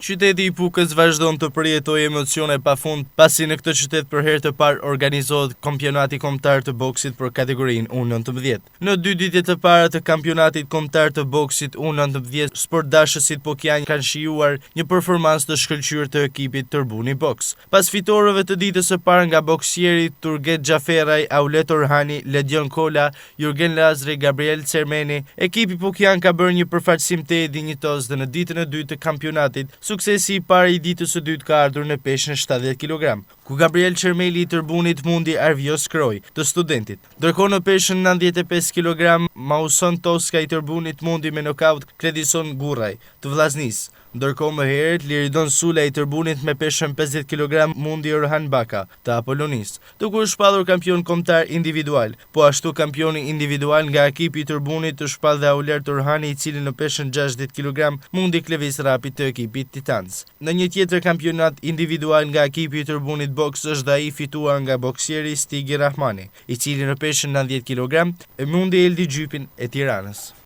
Qyteti i Pukës vazhdon të përjetojë emocione pafund pasi në këtë qytet për herë të parë organizohet kampionati kombëtar të boksit për kategorinë U19. Në 2 ditët të para të kampionatit kombëtar të boksit U19, sportdashësit pokian kanë shijuar një performancë të shkëlqyer të ekipit Tërbuni Boks. Pas fitorëve të ditës së parë nga boksieri Turget Xhaferaj, Aulet Orhani, Ledion Kola, Jurgen Lazri, Gabriel Cermeni, ekipi pokian ka bërë një përfaqësim të dinjitoz dhe në ditën e dytë të kampionatit, suksesi i parë i ditës së dytë ka ardhur në peshën 70 kg, ku Gabriel Cermeli i Tërbunit mundi Arvios Kroj të Studentit. Ndërkohë në peshën 95 kg, Mauson Toska i Tërbunit mundi me nokaut Kredison Gurraj të Vllaznisë. Ndërkohë më herët, Liridon Sula i Tërbunit me peshën 50 kg mundi Orhan Baka të Apollonisë, duke u shpallur kampion kombëtar individual, po ashtu kampioni individual nga ekipi i Tërbunit të shpall dhe Aulert Orhani, i cili në peshën 60 kg mundi Klevis Rapi të ekipit Titans. Në një tjetër kampionat individual nga ekipi i Tërbunit Boks është dhe ai fituar nga boksieri Stigi Rahmani, i cili në peshën 90 kg e mundi Eldi Gjypin e Tiranës.